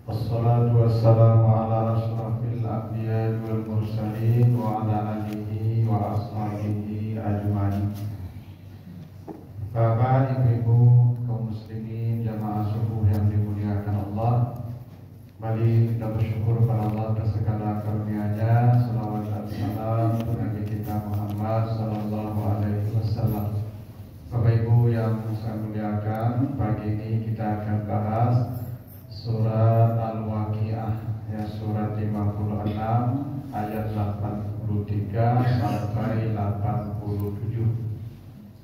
Wassalatu wassalamu ala asyrafil anbiya'i wal mursalin wa ala alihi wa ashabihi ajma'in. Bapak, ibu-ibu, kaum muslimin, jamaah subuh yang dimuliakan Allah, mari kita bersyukur kepada Allah atas segala karunia-Nya. Salawat dan salam untuk Nabi kita Muhammad sallallahu alaihi wasallam. Bapak Ibu yang saya muliakan, pagi ini kita akan bahas surat Al-Waqiah, ya, surat 56 ayat 83 sampai 87.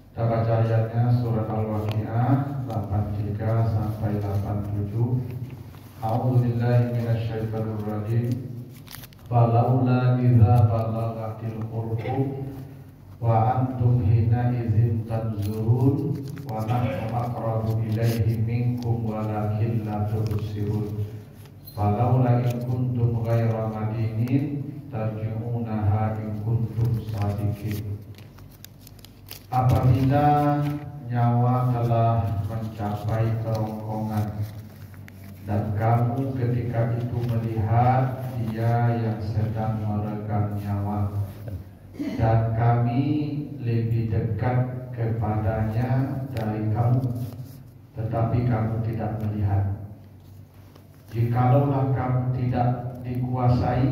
Kita baca ayatnya, surat Al-Waqiah 83 sampai 87. A'udzubillahi minasyaitonir rajim. Falaula idza balagatil qulub wa antum hina idzin tanzurun wa nahnu aqrabu ilaihi minkum walakin la tubsirun. Falaula in kuntum ghaira madinin tarji'unaha in kuntum shadiqin. Apabila nyawa telah mencapai kerongkongan dan kamu ketika itu melihat dia yang sedang meregang nyawa, dan kami lebih dekat kepadanya dari kamu, tetapi kamu tidak melihat. Jikalau kamu tidak dikuasai,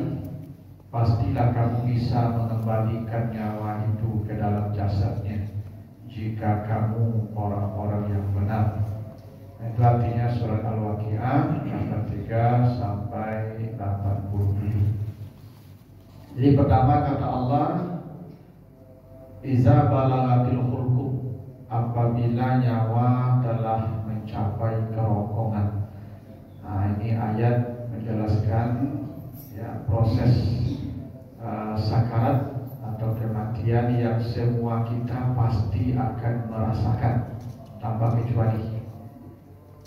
pastilah kamu bisa mengembalikan nyawa itu ke dalam jasadnya, jika kamu orang-orang yang benar. Itu artinya surat Al-Waqiah 83 sampai 87. Jadi pertama kata Allah, iza balagatil khulqum, apabila nyawa telah mencapai kerongkongan. Nah, ini ayat menjelaskan, ya, proses sakarat atau kematian yang semua kita pasti akan merasakan tanpa kecuali.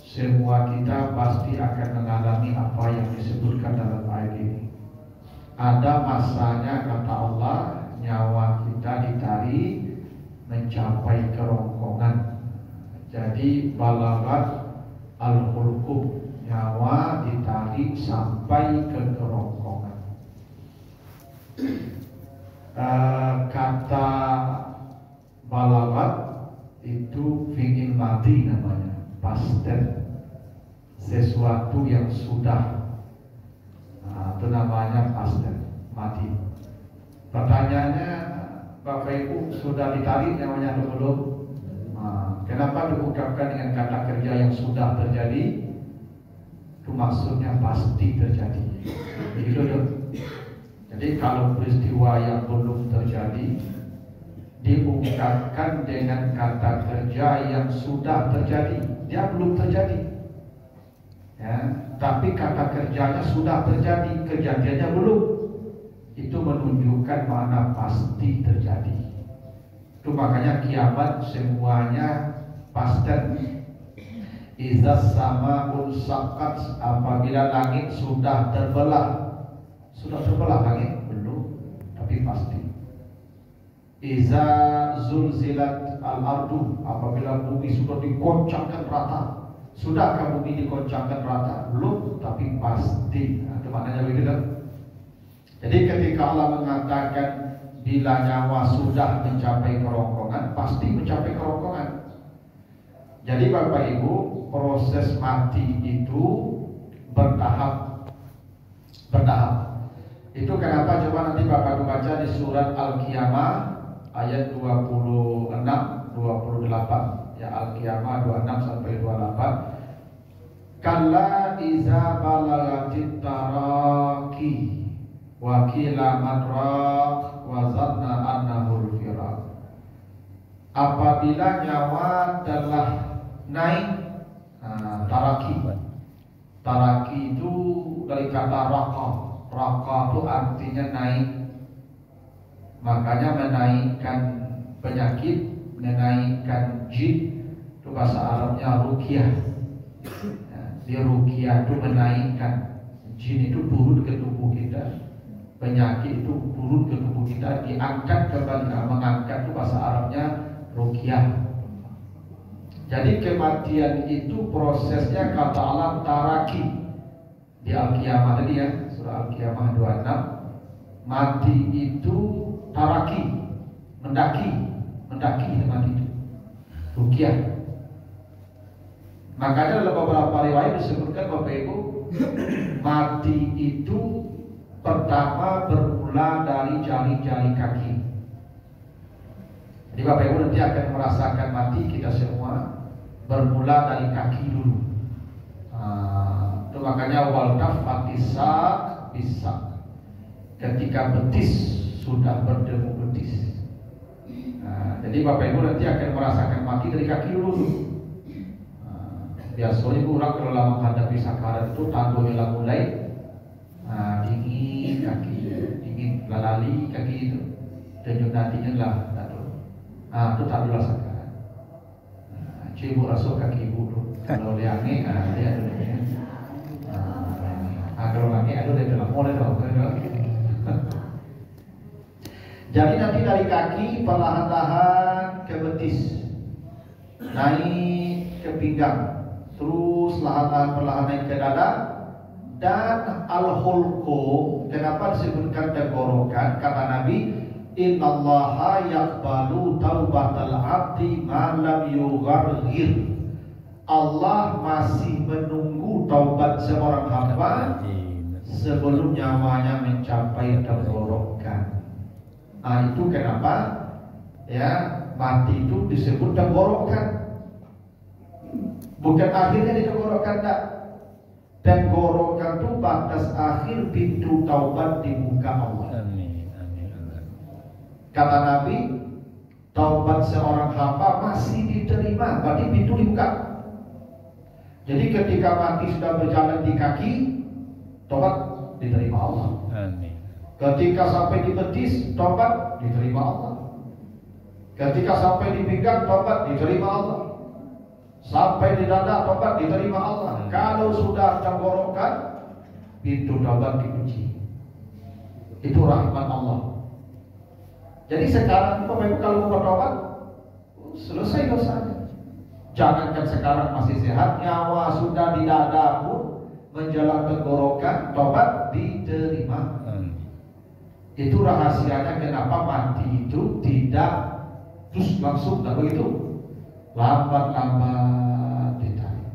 Semua kita pasti akan mengalami apa yang disebutkan dalam ayat ini. Ada masanya kata Allah, nyawa kita ditarik mencapai kerongkongan. Jadi balagat al-khulqum, nyawa ditarik sampai ke kerongkongan. Kata balagat itu fi'il madi namanya, past tense, sesuatu yang sudah. Itu namanya past tense, madi. Pertanyaannya, Bapak Ibu, sudah ditarik namanya atau belum? Kenapa diungkapkan dengan kata kerja yang sudah terjadi? Itu maksudnya pasti terjadi. Begitu dong. Jadi kalau peristiwa yang belum terjadi diungkapkan dengan kata kerja yang sudah terjadi, dia belum terjadi. Ya, tapi kata kerjanya sudah terjadi, kejadiannya belum. Itu menunjukkan mana pasti terjadi. Itu makanya kiamat semuanya pasti. Iza sama'un saqqat, apabila langit sudah terbelah. Sudah terbelah langit? Belum, tapi pasti. Iza zulzilat al-ardu, apabila bumi sudah dikoncangkan rata. Sudahkah bumi dikoncangkan rata? Belum, tapi pasti. Nah, itu maknanya begitu. Jadi ketika Allah mengatakan bila nyawa sudah mencapai kerongkongan, pasti mencapai kerongkongan. Jadi Bapak Ibu, proses mati itu bertahap. Itu kenapa coba nanti Bapak baca di surat Al-Qiyamah ayat 26, 28. Ya, Al-Qiyamah 26 sampai 28. Kalla iza balagatit taraqi wa qila madraq wa zanna annahu al-firaq. Apabila nyawa telah naik, taraki itu dari kata raqa itu artinya naik. Makanya menaikkan penyakit, menaikkan jin, itu bahasa Arabnya ruqyah. Di ruqyah itu menaikkan jin, itu turun ke tubuh kita, penyakit itu turun ke tubuh kita, diangkat kembali. Mengangkat itu bahasa Arabnya ruqyah. Jadi kematian itu prosesnya kata Allah taraki. di Al-Qiyamah tadi ya, surah Al-Qiyamah 26, mati itu taraki, mendaki mati itu, ruqyah. Makanya dalam beberapa riwayat disebutkan Bapak Ibu, mati itu pertama bermula dari jari-jari kaki. Jadi Bapak Ibu nanti akan merasakan mati kita semua bermula dari kaki dulu. Itu makanya wal tafatisa bisa. Ketika betis sudah bertemu betis. Jadi Bapak Ibu nanti akan merasakan mati dari kaki dulu. Biasanya orang kalau lama menghadapi sakarat itu tanduknya lah mulai dingin kaki, dingin lalali kaki itu, dan nantinya lah itu tanduklah sakarat. Cibu rasuk kaki ibu tu, kalau liangi dia ada ni. Kalau lagi ada dia dalam mulai dah. Jadi nanti dari kaki perlahan-lahan ke betis, naik ke pinggang, terus perlahan naik ke dada, dan al-hulqum. Kenapa disebutkan tenggorokan? Kata Nabi, innallaha yaqbalu taubatal abdi ma lam yugharghir. Allah masih menunggu taubat seorang hamba sebelum nyawanya mencapai tenggorokan. Itu kenapa ya mati itu disebut tenggorokan. Bukan akhirnya di tenggorokan, tak. Tenggorokan itu batas akhir pintu taubat di muka Allah. Amin. Kata Nabi, taubat seorang hamba masih diterima, berarti pintu dibuka. Jadi ketika mati sudah berjalan di kaki, taubat diterima Allah. Amin. Ketika sampai di betis, taubat diterima Allah. Ketika sampai di pinggang, taubat diterima Allah. Sampai di dada, taubat diterima Allah. Kalau sudah tenggorokan, pintu taubat dikunci. Itu rahmat Allah. Jadi sekarang Bapak Ibu kalau mau bertobat, selesai dosanya. Jangankan sekarang masih sehat, nyawa sudah di dada pun menjelang tenggorokan, taubat diterima. Itu rahasianya kenapa mati itu tidak terus langsung, tak begitu, lambat-lambat ditarik.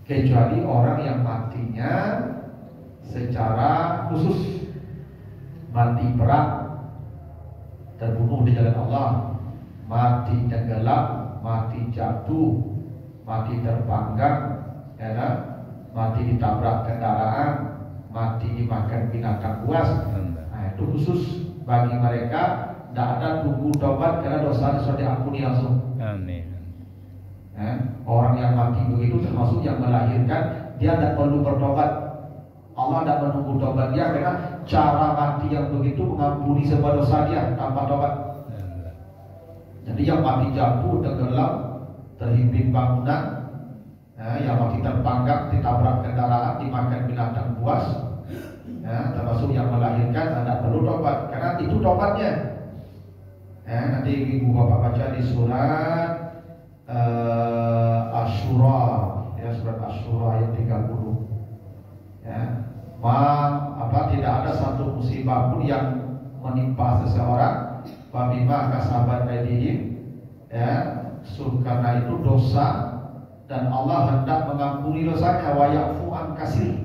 Kecuali orang yang matinya secara khusus, mati berat, terbunuh di jalan Allah, mati tenggelam, mati jatuh, mati terpanggang, mati ditabrak kendaraan, mati dimakan binatang buas. Itu khusus bagi mereka, tidak ada tunggu taubat karena dosanya sudah diampuni langsung. Amin. Orang yang mati begitu termasuk yang melahirkan, dia tidak perlu bertobat. Allah tidak menunggu taubat dia karena cara mati yang begitu mengampuni semua dosa dia tanpa taubat. Jadi yang mati jatuh, tenggelam, terhimpit bangunan, yang mati terpanggang, ditabrak kendaraan, dimakan binatang buas, termasuk yang melahirkan, tidak perlu taubat karena itu taubatnya. Nanti ibu bapak baca di surat Asyura, surat Asyura ayat 30. Tidak ada satu musibah pun yang menimpa seseorang, Fabima kasabat aydihim, karena itu dosa, dan Allah hendak mengampuni dosanya, wa ya'fu an kasir.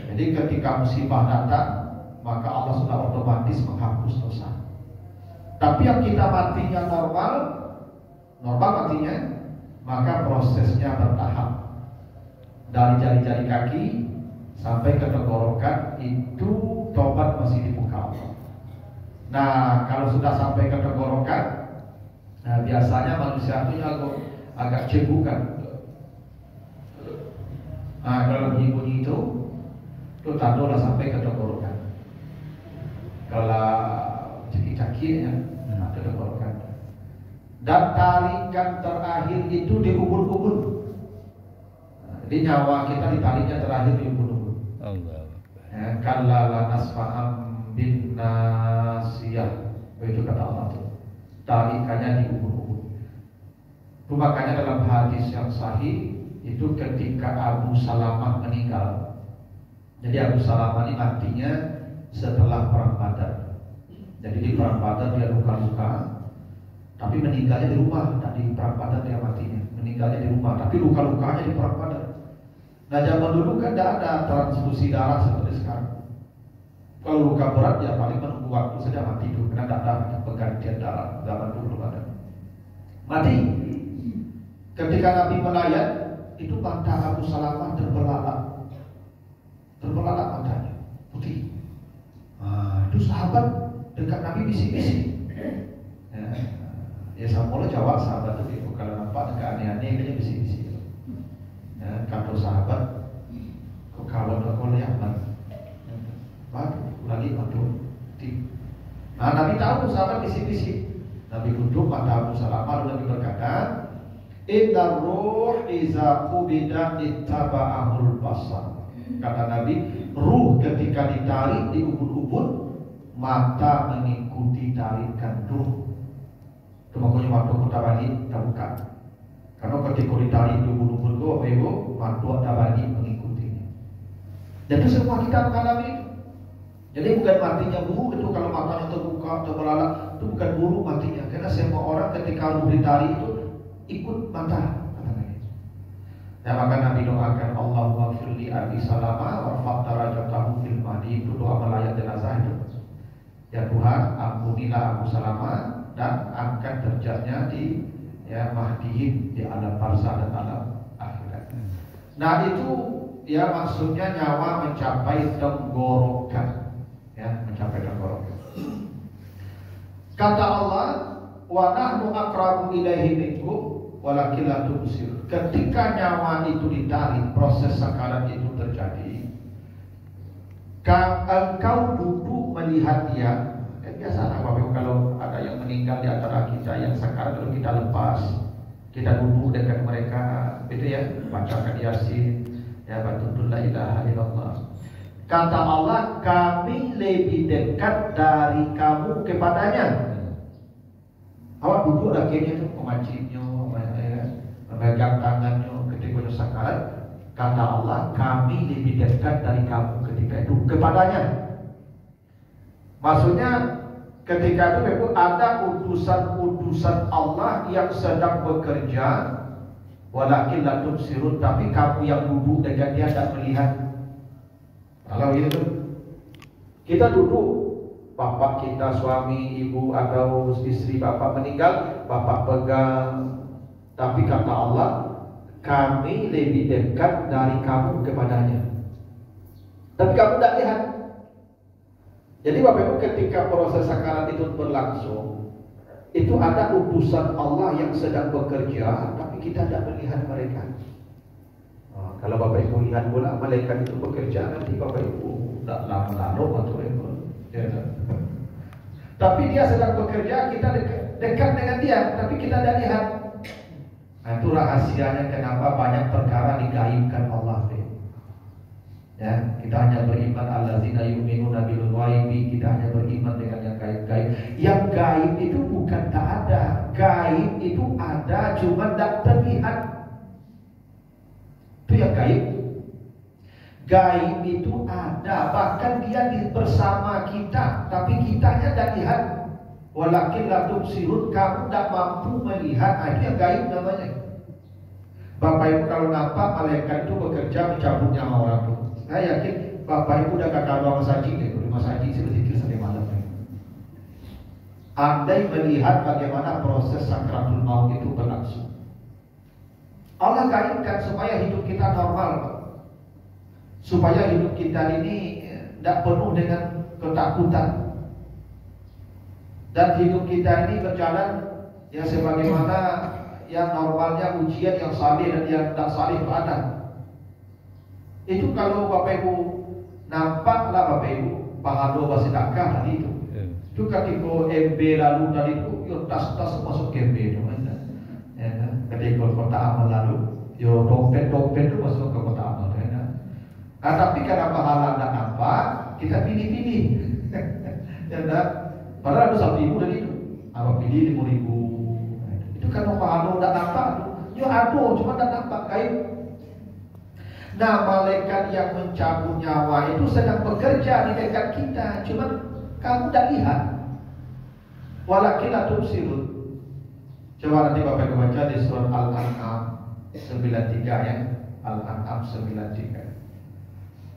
Jadi ketika musibah datang, maka Allah sudah otomatis menghapus dosa. Tapi yang kita matinya normal matinya, maka prosesnya bertahap. Dari jari-jari kaki sampai ke tenggorokan, itu tobat masih dibuka Allah. Nah, kalau sudah sampai ke tenggorokan, biasanya manusia itu agak cegukan. Kalau bunyi-bunyi itu tandolah sampai ke tenggorokan. Kalau cekik-cekiknya ke tenggorokan. Dan tarikan terakhir itu di ubun-ubun. Jadi nyawa kita ditariknya terakhir di ubun-ubun. Kalla la nasfa'am bin nasiyah. Begitu kata Allah itu. Tarikannya di ubun-ubun. Itu makanya dalam hadis yang sahih itu ketika Abu Salamah meninggal, Jadi Abu Salamah ini matinya setelah perang Badar. Jadi di perang Badar dia luka-luka, tapi meninggalnya di rumah. Tidak di perang Badar dia matinya, meninggalnya di rumah, tapi luka-lukanya di perang Badar. Nah zaman dulu kan tidak ada transfusi darah seperti sekarang. Kalau luka berat ya paling menunggu waktu saja mati itu, karena tidak ada penggantian darah. Zaman dulu belum ada. Mati. Ketika Nabi melayat, itu mata Abu Salamah terbelalak matanya, putih. Itu sahabat dekat Nabi bisik-bisik. Ya sama jawab sahabat itu kalau nampak agak aneh-aneh dia bisik-bisik. Kata sahabat, kok kawan kau lihat lagi waduh. Nah Nabi tahu sahabat bisik-bisik. Nabi duduk mata Abu Salamah lalu Nabi berkata, Inna ruh iza qubida ittaba'ahul basar. Kata Nabi, ruh ketika ditarik di ubun-ubun, mata mengikuti tarikan ruh. Itu makanya waktu kota balik tak buka. Karena ketika ditarik di ubun-ubun itu, mata tak balik mengikutinya. Dan itu semua kita mengalami itu. Jadi bukan matinya buruk itu kalau matanya terbuka, terbelalak, itu bukan buruk matinya. Karena semua orang ketika ruh ditarik itu ikut mata. Ya maka Nabi doakan Allahumma firli Abi Salamah warfa' darajatahu fil mahdi. Itu doa melayat jenazah itu. Ya Tuhan, ampunilah Abu Salamah dan angkat derajatnya di mahdiin, di alam barzah dan alam akhirat. Nah itu ya maksudnya nyawa mencapai tenggorokan, ya mencapai tenggorokan. Kata Allah, wa nahnu aqrabu ilaihi minkum walakin la tubsir. Ketika nyawa itu ditarik, proses sakarat itu terjadi, engkau duduk melihat dia. Biasa Bapak kalau ada yang meninggal di antara kita yang sakarat, kalau kita lepas, kita duduk dekat mereka, itu ya, bacakan Yasin, ya batul la ilaha illallah. Kata Allah, kami lebih dekat dari kamu kepadanya. Awak duduk akhirnya tuh memancinya, memegang tangannya ketika sakarat. Kata Allah, kami lebih dekat dari kamu ketika itu kepadanya. Maksudnya ketika itu ada utusan-utusan Allah yang sedang bekerja, walakin la tubsirun, tapi kamu yang duduk dengan dia tidak melihat. Kalau itu kita duduk, bapak kita, suami, ibu atau istri bapak meninggal, bapak pegang. Tapi kata Allah, kami lebih dekat dari kamu kepadanya. Tapi kamu tidak lihat. Jadi Bapak Ibu ketika proses sakarat itu berlangsung, itu ada utusan Allah yang sedang bekerja, tapi kita tidak melihat mereka. Kalau Bapak Ibu lihat pula malaikat itu bekerja, nanti Bapak Ibu tidak lama-lama atau ya. Tapi dia sedang bekerja, kita dekat dengan dia, tapi kita tidak lihat. Nah, itu rahasianya kenapa banyak perkara digaibkan Allah. Ya, kita hanya beriman allazina yu'minuna bil ghaibi, kita hanya beriman dengan yang gaib-gaib. Yang gaib itu bukan tak ada, gaib itu ada, cuma tak terlihat. Itu yang gaib. Gaib itu ada, bahkan dia bersama kita, tapi kitanya tak lihat. Walakin la tubsirun, kamu tak mampu melihat. Itu yang gaib namanya. Bapak Ibu kalau nampak malaikat itu bekerja mencabut nyawa orang itu, saya yakin Bapak Ibu udah kakak ruang masjid deh, rumah masjid sih berzikir sampai malam. Andai melihat bagaimana proses sakratul maut itu berlangsung. Allah gaibkan supaya hidup kita normal, supaya hidup kita ini tidak penuh dengan ketakutan, dan hidup kita ini berjalan ya sebagaimana yang normalnya ujian yang saleh dan yang tidak saleh itu ada. Itu kalau Bapak Ibu nampaklah Bapak Ibu pahala bersedekah tadi itu. Itu ketika MB lalu tadi itu, yo tas-tas masuk ke MB itu kan. Ya kan? Ketika kota amal lalu, yo dompet-dompet itu masuk ke kota amal kan. Nah, tapi karena pahala tidak nampak, kita pilih-pilih. Ya kan? Padahal ada 1.000 dari itu. Apa pilih 5.000. Itu kan pahala tidak nampak. Yo aduh, cuma tidak nampak gaib. Nah, malaikat yang mencabut nyawa itu sedang bekerja di dekat kita, cuma kamu tidak lihat. Walakin la tubsirun. Coba nanti Bapak Ibu baca di surat Al-An'am 93 ya. Al-An'am 93.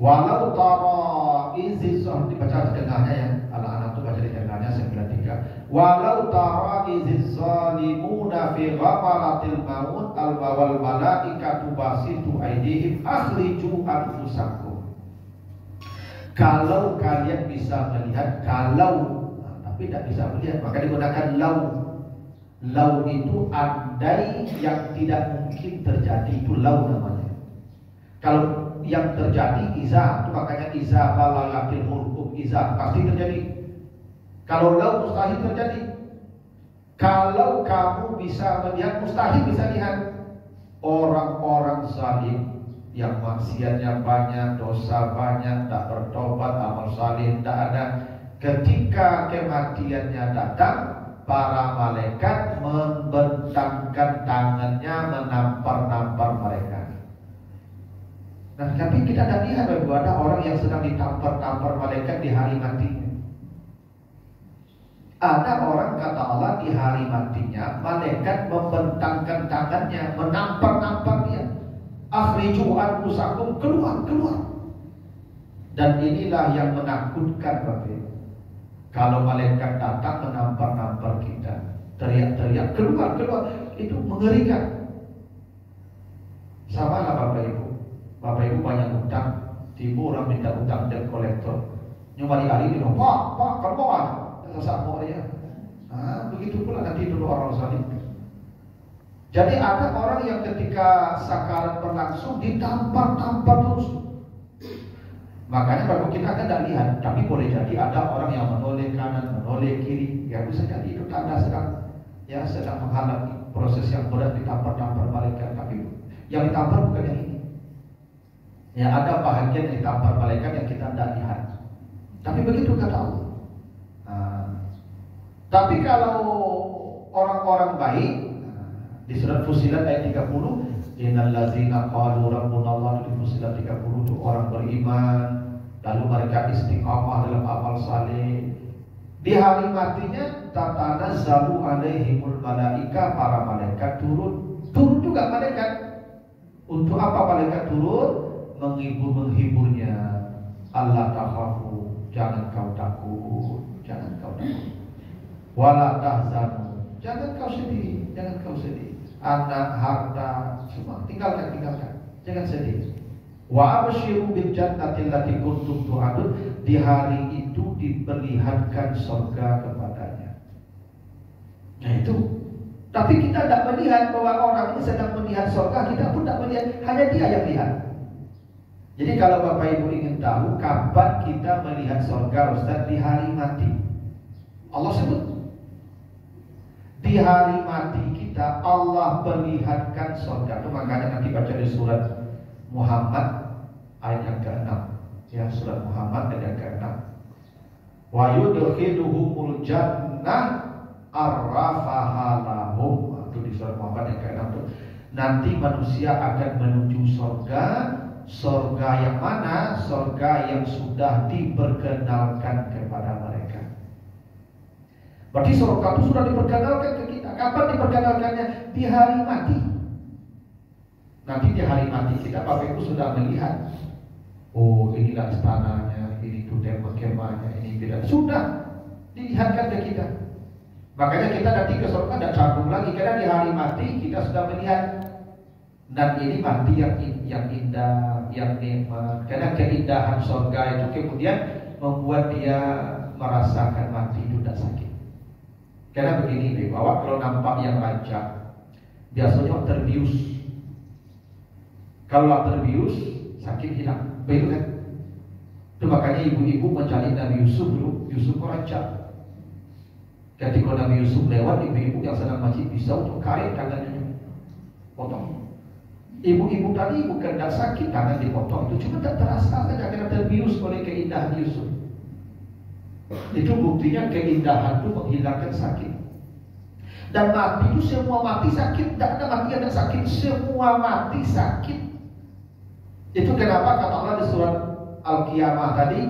Walau tara izizah, dibaca di tengahnya ya. Al-An'am itu baca di tengahnya 93. Walau tara izizzalimuna fi ghafalatil maut al-wal malaikatu basitu aydihim akhriju anfusakum. Kalau kalian bisa melihat, kalau tapi tidak bisa melihat, maka digunakan lau. Lau itu andai yang tidak mungkin terjadi, itu lau namanya. Kalau yang terjadi iza, itu makanya iza balagatil hulqum, iza pasti terjadi. Kalau lau mustahil terjadi. Kalau kamu bisa melihat, mustahil bisa lihat. Orang-orang zalim yang maksiatnya banyak, dosa banyak, tak bertobat, amal saleh tak ada, ketika kematiannya datang, para malaikat membentangkan tangannya menampar-nampar mereka. Nah, tapi kita tidak lihat bahwa ada orang yang sedang ditampar-tampar malaikat di hari matinya. Ada orang, kata Allah, di hari matinya malaikat membentangkan tangannya menampar-nampar dia. Akhriju anfusakum, keluar. Dan inilah yang menakutkan Bapak. Kalau malaikat datang menampar-nampar kita, teriak-teriak, keluar, itu mengerikan. Sama lah Bapak Ibu. Bapak Ibu banyak utang, tiba orang minta utang dan kolektor. Nyumbali hari ini, Pak, keluar. Sesak mau dia. Begitu pula nanti dulu orang zalim. Jadi ada orang yang ketika sakarat berlangsung ditampar-tampar terus. Makanya baru kita kan tidak lihat, tapi boleh jadi ada orang yang menoleh kanan, menoleh kiri, ya bisa jadi itu tanda sedang menghalangi proses yang berat, ditampar-tampar malaikat. Tapi yang ditampar bukan yang ini. Ya ada bahagian yang ditampar malaikat yang kita tidak lihat. Tapi begitu kata Allah. Tapi kalau orang-orang baik, di surat Fussilat ayat 30, innal ladzina qalu rabbuna Allah, di Fussilat 30 itu orang beriman, lalu mereka istiqamah dalam amal saleh. Di hari matinya tatanazzalu alaihimul malaika, para malaikat turun juga malaikat. Untuk apa malaikat turun? Menghiburnya. Allah takhafu, jangan kau takut. Wala tahzanu, jangan kau sedih. Anak, harta, semua tinggalkan, jangan sedih. Wa abshiru bil jannati allati kuntum tu'adun, di hari itu diperlihatkan surga kepadanya. Nah itu. Tapi kita tidak melihat bahwa orang ini sedang melihat surga, kita pun tidak melihat, hanya dia yang lihat. Jadi kalau Bapak Ibu ingin tahu kapan kita melihat surga, Ustaz, di hari mati. Allah sebut di hari mati kita Allah perlihatkan surga. Itu makanya nanti baca di surat Muhammad ayat yang ke-6. Ya, surat Muhammad ayat yang ke-6. Wa yudkhiluhumul jannah arrafaha lahum. Itu di surat Muhammad yang ke-6 itu. Nanti manusia akan menuju surga yang mana? Surga yang sudah diperkenalkan kepada mereka. Berarti surga itu sudah diperkenalkan ke kita. Kapan diperkenalkannya? Di hari mati. Nanti di hari mati kita Bapak Ibu sudah melihat, oh inilah istananya, ini tuh kemahnya, ini beda. Sudah dilihatkan ke kita. Makanya kita nanti ke surga tidak canggung lagi, karena di hari mati kita sudah melihat. Dan ini mati yang indah, yang nikmat. Karena keindahan surga itu kemudian membuat dia merasakan mati itu tidak sakit. Karena begini, bahwa kalau nampak yang rancak, biasanya terbius. Kalau terbius, sakit hilang. Begitu kan? Itu makanya ibu-ibu mencari Nabi Yusuf dulu. Yusuf rancak. Ketika Nabi Yusuf lewat, ibu-ibu yang sedang masih pisau untuk karet tangannya potong. Ibu-ibu tadi bukan tidak sakit tangan dipotong, itu cuma tak terasa saja karena terbius oleh keindahan Yusuf. Itu buktinya keindahan itu menghilangkan sakit. Dan mati itu semua mati sakit, tidak ada mati yang tidak sakit, semua mati sakit. Itu kenapa kata Allah di surat Al-Qiyamah tadi,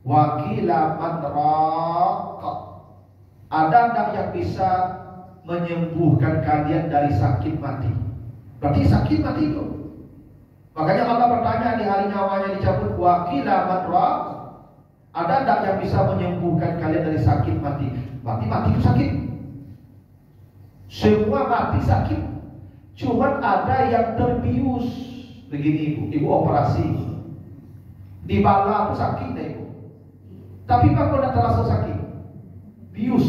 wa qila man raq. Ada enggak yang bisa menyembuhkan kalian dari sakit mati? Berarti sakit mati itu. Makanya Allah bertanya di hari nyawanya dicabut, wa qila man raq. Ada enggak yang bisa menyembuhkan kalian dari sakit mati? Berarti mati itu sakit. Semua mati sakit. Cuman ada yang terbius. Begini ibu operasi di bala itu sakit deh ibu. Tapi pak kalau tidak terasa sakit, bius.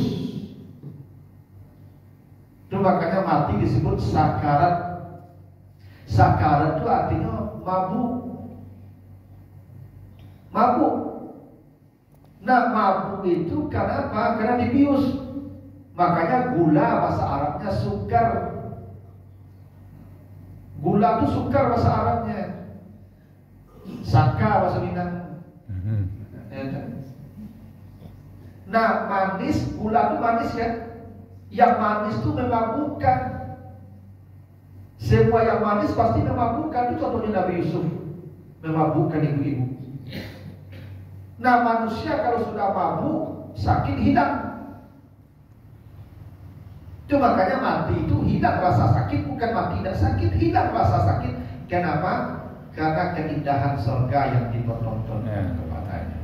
Itu makanya mati disebut sakarat. Sakarat itu artinya mabuk. Mabuk. Nah mabuk itu karena apa? Karena dibius. Makanya gula bahasa Arabnya sukar. Gula itu sukar bahasa Arabnya. Saka bahasa Minang. Nah manis, gula itu manis kan. Yang manis itu memabukkan. Semua yang manis pasti memabukkan. Itu contohnya Nabi Yusuf, memabukkan ibu-ibu. Nah manusia kalau sudah mabuk, sakit hilang. Itu makanya mati itu hilang rasa sakit, bukan mati tidak sakit, hilang rasa sakit. Kenapa? Karena keindahan surga yang dipertontonkan kepadanya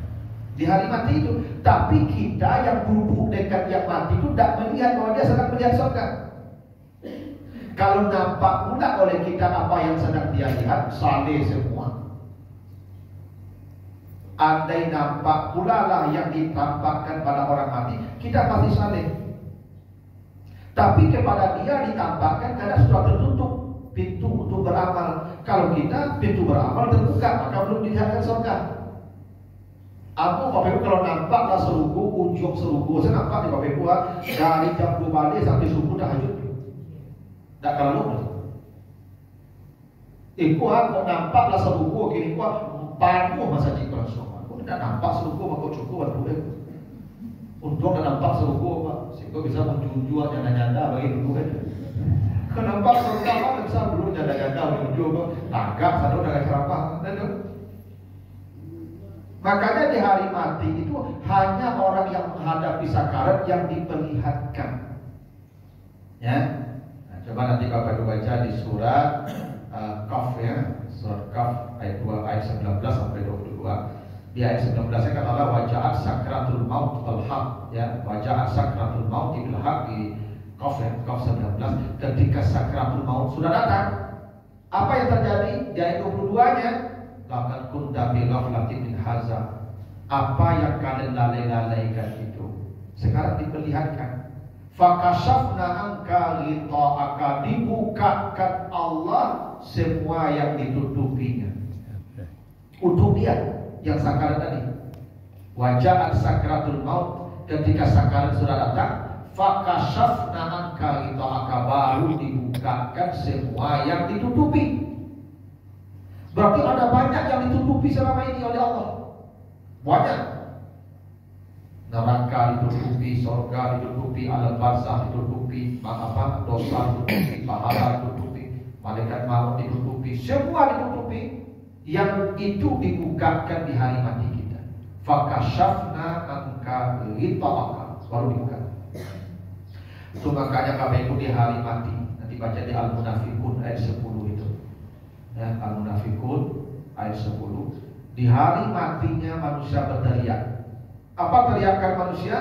di hari mati itu. Tapi kita yang duduk dekat yang mati itu tidak melihat bahwa dia sedang melihat surga. Kalau nampak pula oleh kita apa yang sedang dia lihat, saleh semua. Andai nampak pula lah yang ditampakkan pada orang mati, kita pasti saleh. Tapi kepada dia ditampakkan karena sudah tertutup pintu untuk beramal. Kalau kita pintu beramal terbuka, maka belum dilihatkan surga. Aku Bapak Ibu kalau nampaklah seruku, ujung seruku, saya nampak di Bapak Ibu dari jam 2 balik sampai subuh dah hajut. Tak kalau lupa. Iku aku nampaklah seruku, kini ku panuh masa jika semua. Aku tidak nampak seruku, maka cukup berdua. Untung dan nampak seruku Pak, sehingga bisa menjunjung janda-janda bagi dulu kan. Kenapa surga Pak bisa dulu janda-janda menjunjung Pak? Tagak satu dengan cerapa. Makanya di hari mati itu hanya orang yang menghadapi sakarat yang diperlihatkan. Ya, nah, coba nanti Bapak Ibu baca di surat Qaf ya, surat Qaf ayat 2 ayat 19 sampai 22. Di ayat 19 kata Allah waja'at sakratul maut wal haq ya, waja'at sakratul maut bil haq di Qaf ya, Qaf 19. Ketika sakratul maut sudah datang, apa yang terjadi? Di ayat 22-nya, laqad kunta bi ghaflatin min hadza. Apa yang kalian lalai-lalaikan itu sekarang diperlihatkan. Fakashafna anka ghita'aka, dibukakan Allah semua yang ditutupinya untuk dia yang sakarat tadi. Waja'at sakratul maut, ketika sakarat sudah datang, fakashafna anka ghita'aka, baru dibukakan semua yang ditutupi. Berarti ada banyak yang ditutupi selama ini oleh Allah. Banyak. Neraka ditutupi, surga ditutupi, alam barzah ditutupi, dosa ditutupi, pahala ditutupi, malaikat maut ditutupi, semua ditutupi. Yang itu dibukakan di hari mati kita. Fakashafna anka ghita'aka, baru dibuka. Itu makanya Bapak Ibu di hari mati, nanti baca di Al-Munafiqun ayat 10 itu. Ya, Al-Munafiqun ayat 10. Di hari matinya manusia berteriak. Apa teriakan manusia?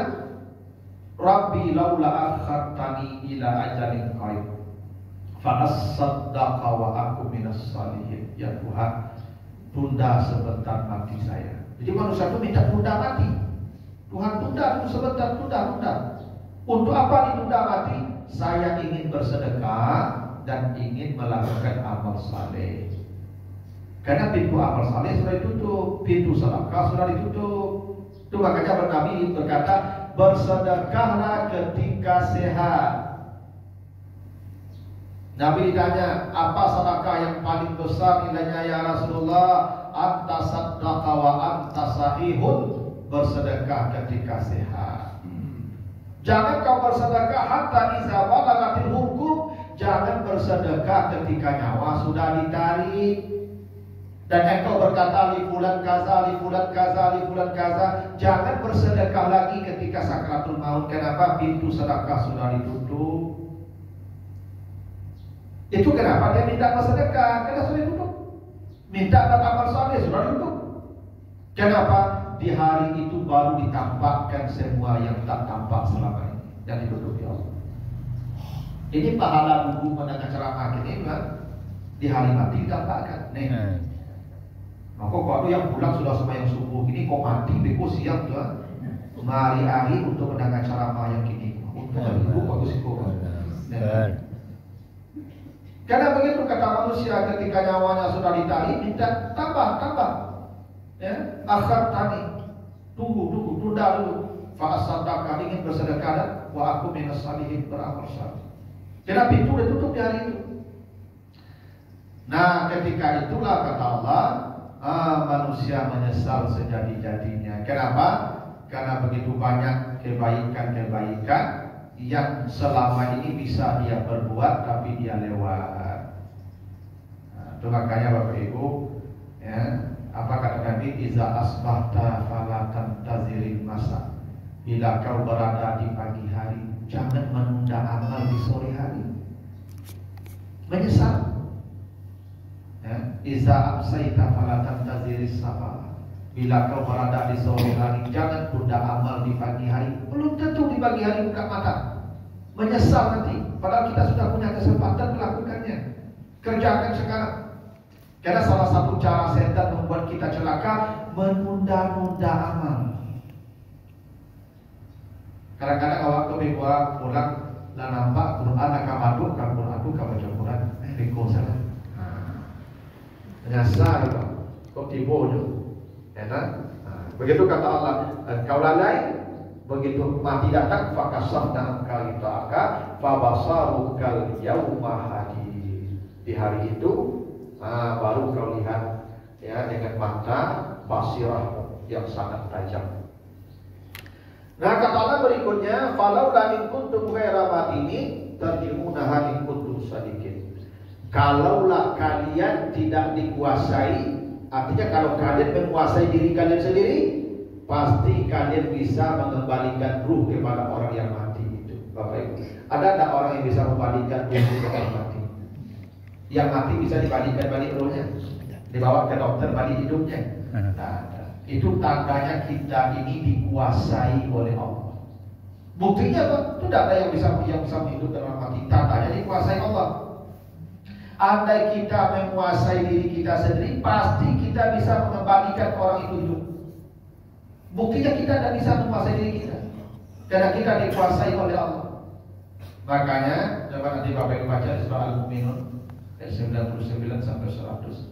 Rabbi laula akhartani ila ajalin qarib fa asaddaqa wa aku minas salihin. Ya Tuhan, tunda sebentar mati saya. Jadi manusia itu minta tunda mati. Tuhan tunda itu sebentar, tunda. Untuk apa ditunda mati? Saya ingin bersedekah dan ingin melakukan amal saleh. Karena pintu amal saleh sudah ditutup, pintu sedekah sudah ditutup. Itu makanya Nabi berkata, bersedekahlah ketika sehat. Nabi ditanya, apa sedekah yang paling besar nilainya ya Rasulullah? Anta saddaqa wa anta sahihun, bersedekah ketika sehat. Jangan kau bersedekah hatta iza balagatil hukum. Jangan bersedekah ketika nyawa sudah ditarik. Dan engkau berkata li fulan kaza, li fulan kaza, li fulan kaza. Jangan bersedekah lagi ketika sakaratul maut. Kenapa? Pintu sedekah sudah ditutup. Itu kenapa dia minta bersedekah? Karena sudah ditutup. Minta beramal saleh sudah ditutup. Kenapa? Di hari itu baru ditampakkan semua yang tak tampak selama ini. Yang ditutup ya Allah. Ini pahala buku mendengar ceramah ini kan? Di hari mati ditampakkan. Nih. Maka kalau yang pulang sudah sembahyang subuh ini kok mati beko siang tuh. Mari hari untuk mendengar ceramah yang kini. Ibu bagus itu. Karena begitu kata manusia ketika nyawanya sudah ditarik minta tambah. Ya, akhir tani. Tunggu, tunda dulu. Fa asadaka ingin bersedekah wa aku minas salihin beramal saleh. Karena pintu ditutup di hari itu. Nah, ketika itulah kata Allah, manusia menyesal sejadi-jadinya. Kenapa? Karena begitu banyak kebaikan-kebaikan yang selama ini bisa dia berbuat tapi dia lewat. Nah, itu makanya Bapak Ibu, ya, apa kata Nabi? Iza asbahta fala tantaziril masa. Bila kau berada di pagi hari, jangan menunda amal di sore hari. Menyesal. Ya, iza amsayta fala tantaziris sabah. Bila kau berada di sore hari, jangan tunda amal di pagi hari. Belum tentu di pagi hari buka mata. Menyesal nanti. Padahal kita sudah punya kesempatan melakukannya. Kerjakan sekarang. Karena salah satu cara setan membuat kita celaka, menunda-nunda amal. Kadang-kadang awak tu pulang lah nampak Quran akan maduk, kan Quran tu kan baca Quran, riko salah. Nyasar kok tibo je. Enak. Begitu kata Allah, kau lalai, begitu mati datang fakasahna kalitaka fabasarukal yauma hadid. Di hari itu baru kau lihat ya dengan mata basirah yang sangat tajam. Nah, kata Allah berikutnya, falau la kuntum ghaira madini tarjimunaha in kuntum sadiqin. Kalaulah kalian tidak dikuasai, artinya kalau kalian menguasai diri kalian sendiri, pasti kalian bisa mengembalikan ruh kepada orang yang mati itu. Bapak Ibu, ada tak orang yang bisa membalikan ruh kepada orang mati? Yang mati bisa dibalikan balik ruhnya, dibawa ke dokter balik hidupnya. Nah, itu tandanya kita ini dikuasai oleh Allah. Buktinya apa? Itu tidak ada yang bisa menghidupkan orang mati. Tandanya dikuasai Allah. Andai kita menguasai diri kita sendiri, pasti kita bisa mengembalikan orang itu hidup. Buktinya kita tidak bisa menguasai diri kita, karena kita dikuasai oleh Allah. Makanya coba nanti Bapak Ibu baca di surah Al-Mu'minun ayat 99 sampai 100.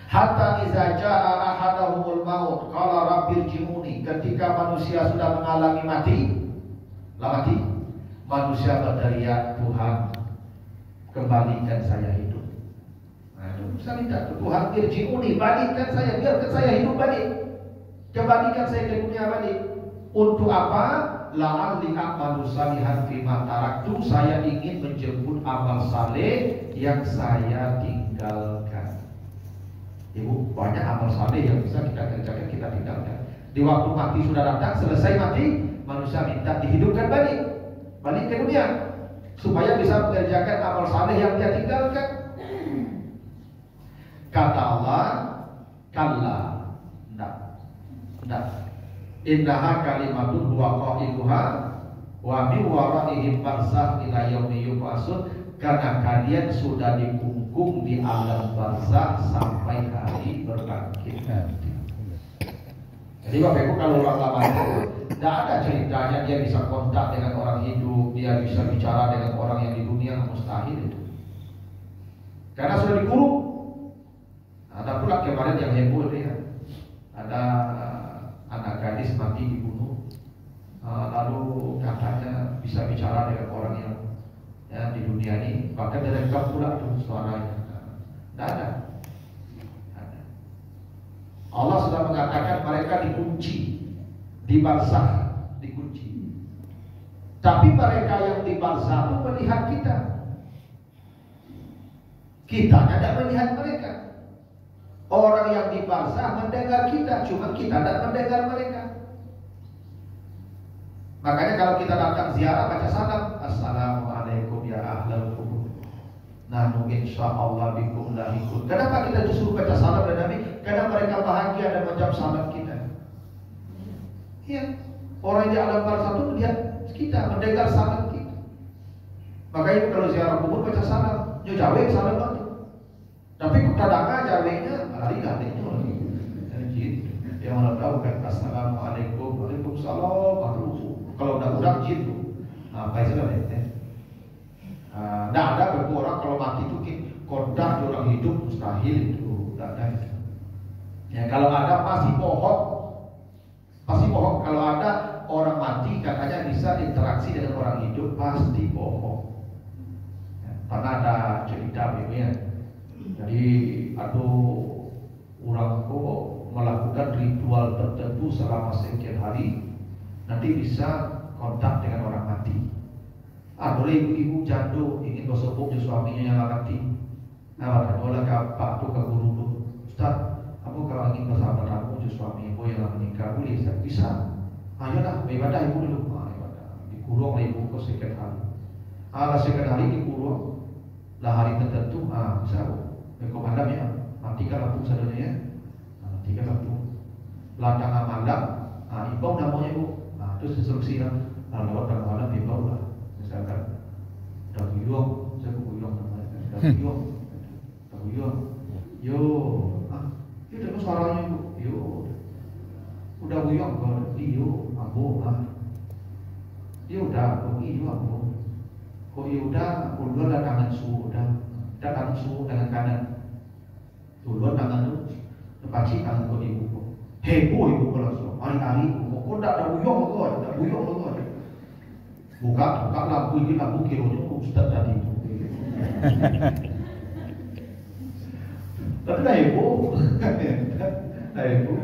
Hatta iza jaa ahadahumul maut qala rabbirji'uni. Ketika manusia sudah mengalami mati, manusia berteriak, Tuhan, kembalikan saya hidup. Nah, itu bisa minta Tuhan, irji'uni, balikan saya, biarkan saya hidup balik. Kembalikan saya ke dunia balik. Untuk apa? La'alli a'malu salihan fima taraktu. Saya ingin menjemput amal saleh yang saya tinggalkan. Ibu, banyak amal saleh yang bisa kita kerjakan, kita tinggalkan. Di waktu mati sudah datang, selesai mati, manusia minta dihidupkan balik ke dunia, supaya bisa mengerjakan amal saleh yang dia tinggalkan. Kata Allah, kalla, tidak. Innaha kalimatun huwa qailuha wa min waraihim barzakh ila yaumi yub'atsun. Karena kalian sudah dikungkung di alam barzakh sampai hari berbangkit. Jadi Bapak Ibu, kalau orang lama itu tidak ada ceritanya dia bisa kontak dengan orang hidup, dia bisa bicara dengan orang yang di dunia, mustahil itu. Karena sudah dikurung. Ada pula kemarin yang heboh ya, ada anak gadis mati dibunuh, lalu katanya bisa bicara dengan orang yang di dunia ini, bahkan direkam pula tuh suaranya. Tidak ada. Allah sudah mengatakan mereka dikunci di barzakh, dikunci. Tapi mereka yang di barzakh itu melihat kita. Kita tidak melihat mereka. Orang yang di barzah mendengar kita, cuma kita tidak mendengar mereka. Makanya kalau kita datang ziarah baca salam, Assalamualaikum ya ahlal kubur. Nahnu insyaallah bikum lahikun. Kenapa kita justru baca salam dan Nabi? Karena mereka bahagia dan menjawab salam kita. Iya, orang di alam barzah itu melihat kita, mendengar salam kita. Makanya kalau ziarah kubur baca salam, yo jawe salam itu. Tapi kadang-kadang jawenya lari itu lagi. Jadi yang mana tahu kan Assalamualaikum, Waalaikumsalam, kalau udah jin tuh. Nah, baik sudah ya. Nah, ada beberapa orang kalau mati itu kodak orang hidup mustahil itu, tidak ada. Ya kalau ada pasti bohong. Pasti bohong. Kalau ada orang mati katanya bisa interaksi dengan orang hidup, pasti bohong. Ya, karena ada cerita begini. Jadi ada orang kok melakukan ritual tertentu selama sekian hari, nanti bisa kontak dengan orang mati. Ada ibu-ibu jadul ingin bersepuk dengan suaminya yang mati. Nah, katanya ke Pak tu ke guru tu, Ustaz, kamu kalau ingin bersama kamu dengan suami ibu yang meninggal boleh? Bisa. Ayolah, ibadah ibu dulu. Ibadah. Dikurung ibu ke sekian hari. Sekian hari dikurung. Lah hari tertentu, bisa bu. Komandan ya, matikan lampu saudara ya. Matikan lampu. Tengah malam, ibau namanya ibu. Terus instruksi lah, lewat tengah malam ibau lah. Misalkan, dah buyong, saya buyong namanya. Dah buyong, yo, yo dengar suaranya ibu, yo, udah buyong kau, yo, ambo, yo udah, yo ambo, kau yo udah, ulur dah tangan su, udah tangan su dengan kanan. Duluan tangan tu, lepaci tangan kau ibu kau. Heboh ibu kau langsung. Hari-hari kau tak ada buyong kau, tak buyong kau. Buka lampu ini, lampu kilonya Ustaz tadi tu. Tapi dah heboh, dah heboh.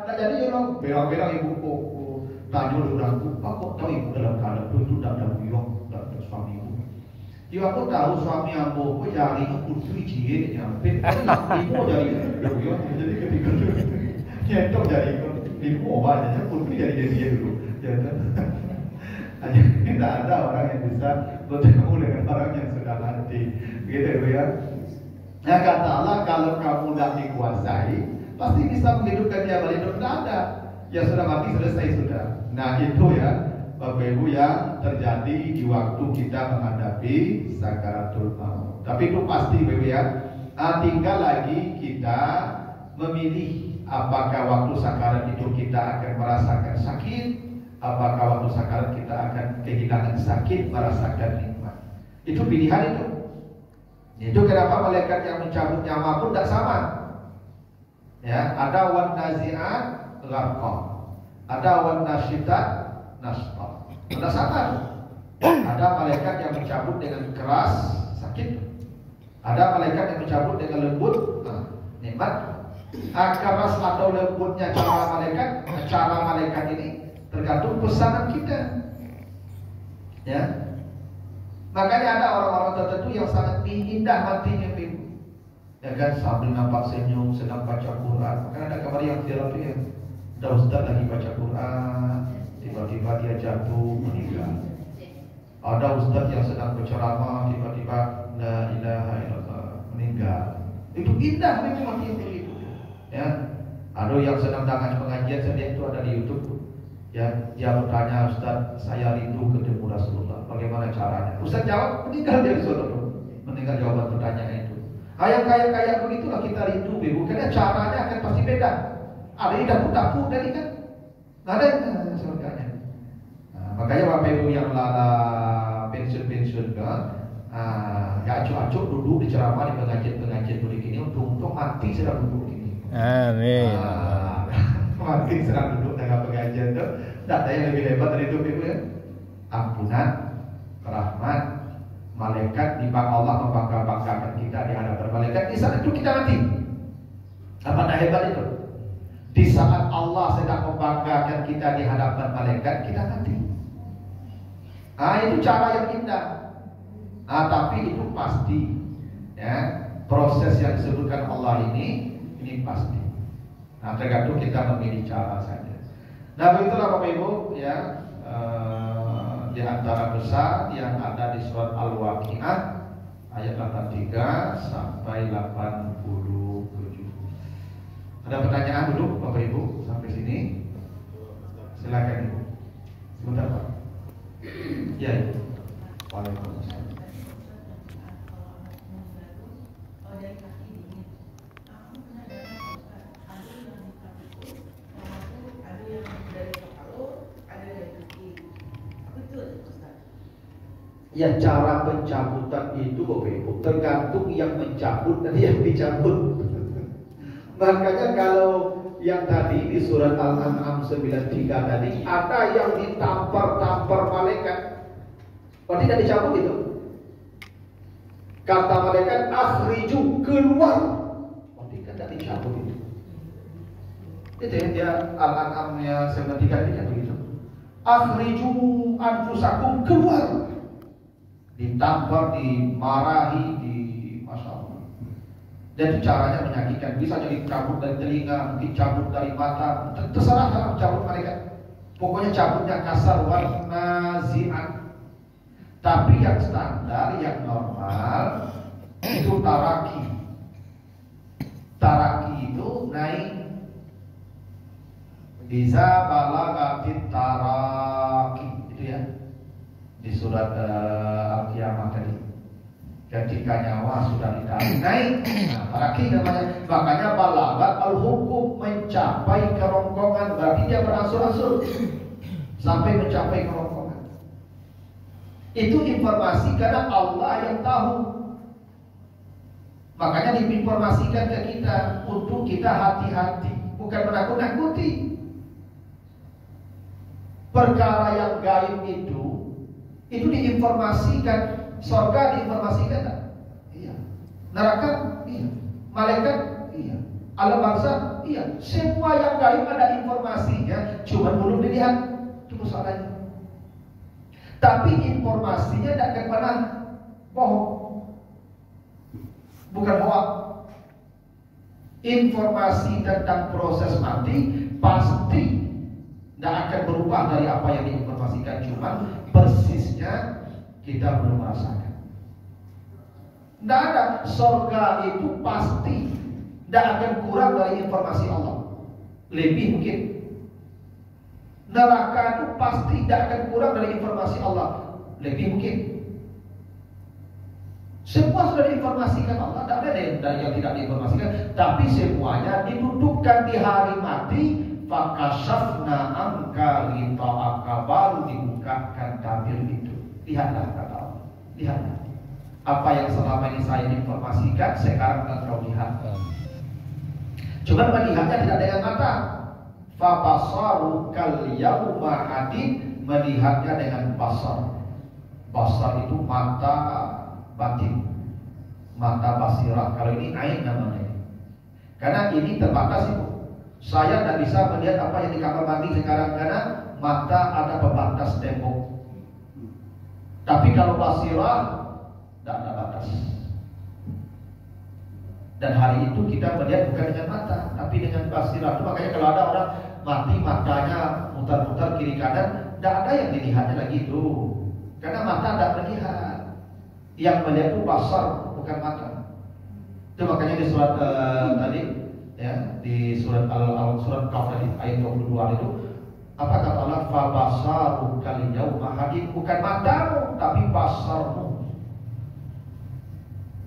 Tak jadi orang berang-berang ibu kau tanya orang tu, Pak kau tahu ibu dalam keadaan tu tak ada buyong, tak ada suami ibu. Yo aku tahu suami ambo ku jari ku putri cie nyampe. Ibu jari yo jadi ketika tu nyetok jari ku ibu aja putri jadi dia dulu. Hanya tidak ada orang yang bisa bertemu dengan orang yang sudah mati. Gitu ya. Ya kata Allah kalau kamu tidak dikuasai pasti bisa menghidupkan dia balik. Tidak ada. Ya sudah mati selesai sudah. Nah itu ya Bapak Ibu yang terjadi di waktu kita menghadapi sakaratul maut. Tapi itu pasti Bapak Ibu ya. Tinggal lagi kita memilih apakah waktu sakarat itu kita akan merasakan sakit, apakah waktu sakarat kita akan kehilangan sakit, merasakan nikmat. Itu pilihan itu. Itu kenapa malaikat yang mencabut nyawa pun tidak sama. Ya, ada wan nazi'at gharqa, ada wan nasyitat nasqa. Tidak sama. Ada malaikat yang mencabut dengan keras, sakit. Ada malaikat yang mencabut dengan lembut, nikmat. Keras atau lembutnya cara malaikat ini tergantung pesanan kita. Ya. Makanya ada orang-orang tertentu yang sangat indah matinya, ya kan, sambil nampak senyum, sedang baca Quran. Makanya ada kabar yang viral itu ya, ada ustaz lagi baca Quran, tiba-tiba dia jatuh meninggal. Ada ustaz yang sedang berceramah, tiba-tiba la ilaha illallah meninggal. Itu indah memang mati begitu. Ya, ada yang sedang dengan pengajian, saya lihat itu ada di YouTube. Ya, dia bertanya, Ustaz, saya rindu ketemu Rasulullah. Bagaimana caranya? Ustaz jawab, meninggal dia disuruh. Meninggal jawaban pertanyaan itu. Yang kayak begitulah kita rindu, Ibu. Karena caranya akan pasti beda. Ada yang dapur tadi kan? Ada yang surganya. Makanya Bapak Ibu yang lala pensiun kan, ya acuk-acuk duduk di ceramah di pengajian begini untuk mati sedang duduk ini. Amin. Mati sedang duduk dengan pengajian itu. Tidak ada yang lebih hebat dari itu, Ibu ya. Ampunan, rahmat, malaikat di bawah Allah membangga-banggakan kita di hadapan malaikat. Di saat itu kita mati. Apa dah hebat itu? Di saat Allah sedang membanggakan kita di hadapan malaikat, kita mati. Itu cara yang indah. Tapi itu pasti, ya. proses yang disebutkan Allah ini pasti. Nah, tergantung kita memilih cara saja. Nah, begitulah Bapak Ibu ya, di antara besar yang ada di surat Al-Waqiah ayat 83 sampai 87. Ada pertanyaan dulu Bapak Ibu sampai sini? Silakan Ibu. Sebentar Pak. Ya, Ibu. Waalaikumsalam. Ya, cara pencabutan itu Bapak Ibu tergantung yang mencabut dan yang dicabut. Makanya kalau yang tadi di surat Al-An'am 93 tadi ada yang ditampar-tampar malaikat, oh tidak dicabut itu. Kata malaikat akhriju, keluar, oh tidak dicabut itu. Itu ya, dia Al-An'amnya 93 tidak begitu. Akhriju anfusakum, keluar. Ditampar, dimarahi, Masya Allah. Dan caranya menyakitkan. Bisa jadi cabut dari telinga, mungkin cabut dari mata, terserah kalau cabut mereka. Pokoknya cabutnya kasar, nazi'an. Tapi yang standar, yang normal itu taraki. Taraki itu naik. Iza balagatit taraki, itu ya, di surat Al-Qiyamah tadi. Ketika nyawa sudah ditarik naik, nah, taraki namanya. Makanya balagat al-hukum, mencapai kerongkongan, berarti dia beransur-ansur sampai mencapai kerongkongan. Itu informasi karena Allah yang tahu. Makanya diinformasikan ke kita untuk kita hati-hati, bukan menakut-nakuti. Perkara yang gaib itu diinformasikan. Surga diinformasikan tak? Iya. Neraka? Iya. Malaikat? Iya. Alam barzakh? Iya. Semua yang gaib ada informasinya, cuma belum dilihat. Itu masalahnya. Tapi informasinya tidak akan pernah bohong. Bukan hoax. Informasi tentang proses mati pasti tidak akan berubah dari apa yang diinformasikan, cuma persisnya kita belum merasakan. Tidak ada. Surga itu pasti tidak akan kurang dari informasi Allah. Lebih mungkin. Neraka itu pasti tidak akan kurang dari informasi Allah. Lebih mungkin. Semua sudah diinformasikan Allah. Tidak ada yang tidak diinformasikan. Tapi semuanya didudukkan di hari mati. Fakashafna angka lita'aka, baru dibukakan tabir itu. Lihatlah kata Allah. Lihatlah. Apa yang selama ini saya informasikan, sekarang engkau lihat. Cuma melihatnya tidak dengan mata. Fabasaru kal yauma hadid, melihatnya dengan basar. Basar itu mata batin, mata basirah. Kalau ini ain namanya. Karena ini terbatas itu. Saya tidak bisa melihat apa yang di kamar mandi sekarang karena mata ada pembatas tembok. Tapi kalau basirah tidak ada batas. Dan hari itu kita melihat bukan dengan mata, tapi dengan basirah. Itu makanya kalau ada orang mati matanya mutar-mutar kiri kanan, tidak ada yang dilihatnya lagi itu. Karena mata tidak melihat. Yang melihat itu basar, bukan mata. Itu makanya di surat tadi, ya, di surat surat Kaf tadi ayat 22 itu, apa kata Allah? Fabasaru kal yauma hadid, bukan matamu tapi basarmu.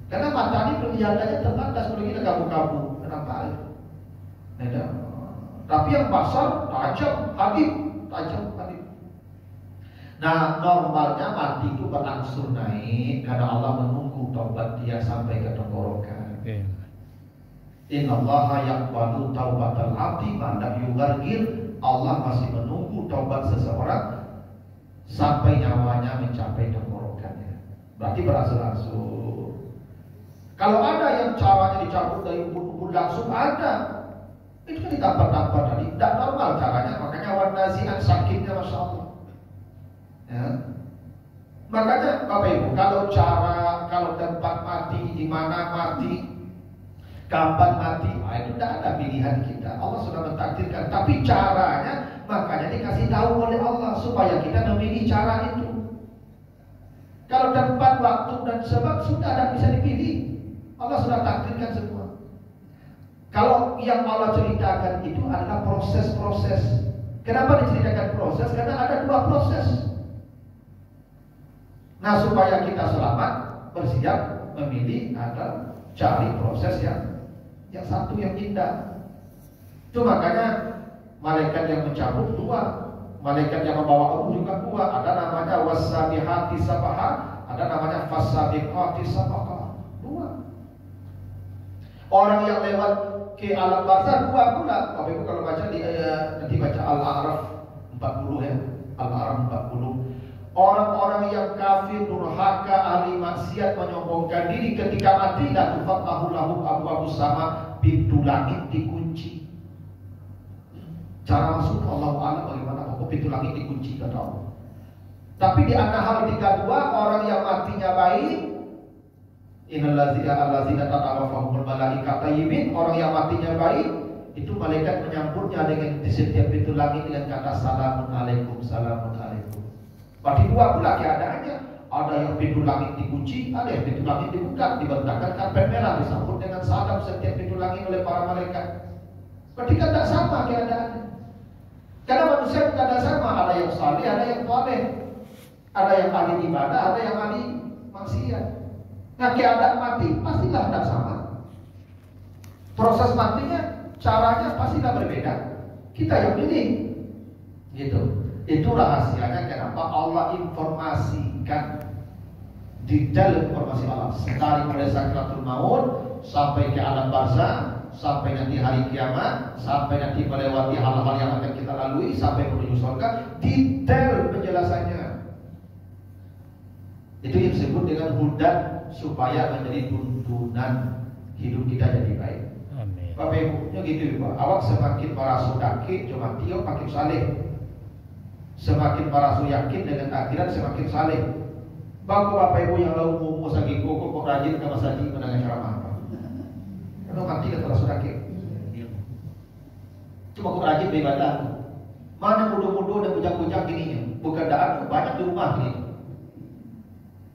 Karena mata ini kelihatannya terbatas, kalau kita kabur-kabur, kenapa itu? Tapi yang basar tajam, hadid, tajam, hadid. Nah, normalnya mati itu berangsur naik karena Allah menunggu taubat dia sampai ke tenggorokan. Innallaha yaqbalu taubatal abdi ma lam yughargir. Allah masih menunggu taubat seseorang sampai nyawanya mencapai tenggorokannya. Berarti berangsur-angsur. Kalau ada yang caranya dicabut dari ubun-ubun langsung ada. Itu kan ditampar-tampar tadi. Tidak normal caranya. Makanya wanazi'an sakitnya, Masya Allah. Ya. Makanya Bapak Ibu, kalau tempat mati, di mana mati, Kapan mati? Itu tidak ada pilihan kita. Allah sudah mentakdirkan. Tapi caranya, makanya dikasih tahu oleh Allah supaya kita memilih cara itu. Kalau tempat, waktu dan sebab sudah tidak bisa dipilih. Allah sudah takdirkan semua. Kalau yang Allah ceritakan itu adalah proses-proses. Kenapa diceritakan proses? Karena ada dua proses. Nah, supaya kita selamat, bersiap memilih atau cari proses yang satu yang indah. Itu makanya malaikat yang mencabut dua, malaikat yang membawa ruh juga dua. Ada namanya wasabihati sabaha, ada namanya fasabiqati sabaqa. Dua. Orang yang lewat ke alam barzah dua pula. Bapak Ibu kalau baca nanti baca Al-A'raf 40 ya. Al-A'raf 40. Orang-orang yang kafir, durhaka, ahli maksiat, menyombongkan diri ketika mati, la tufattahu lahum abwaabus sama, pintu langit dikunci. Cara masuk Allah Ta'ala bagaimana? Kok pintu langit dikunci kata Allah. Tapi di An-Nahl 32, orang yang matinya baik, innallazina tatawafahumul malaikatu tayyimin, orang yang matinya baik, itu malaikat menyambutnya dengan di setiap pintu langit dengan kata salamun alaikum, salamun alaikum. Berarti dua pula keadaannya. Ada yang pintu langit dikunci, ada yang pintu langit dibuka, dibentangkan karpet merah, disambut dengan salam setiap pintu langit oleh para malaikat. Berarti kan tidak sama keadaannya. Karena manusia tidak sama, ada yang saleh, ada yang saleh, ada yang ahli ibadah, ada yang ahli maksiat. Nah, keadaan mati pastilah tidak sama. Proses matinya, caranya pastilah berbeda. Kita yang pilih, gitu. Itu rahasianya kenapa Allah informasikan detail informasi Allah dari mulai sakratul maut sampai ke alam barzah, sampai nanti hari kiamat, sampai nanti melewati hal-hal yang akan kita lalui sampai menuju surga, detail penjelasannya. Itu yang disebut dengan hudan, supaya menjadi tuntunan hidup kita jadi baik. Amin. Bapak Ibu, gitu Pak. Awak semakin merasa yakin cuma tiap makin saleh. Semakin merasa yakin dengan akhirat semakin saleh. Bapak Ibu yang lalu mau sagi kok rajin ke masjid mendengar ceramah. Karena mati kan terasa yakin. Cuma kok rajin beribadah. Mana mudah-mudah dan bujang-bujang gininya. Bukan daan banyak di rumah ni.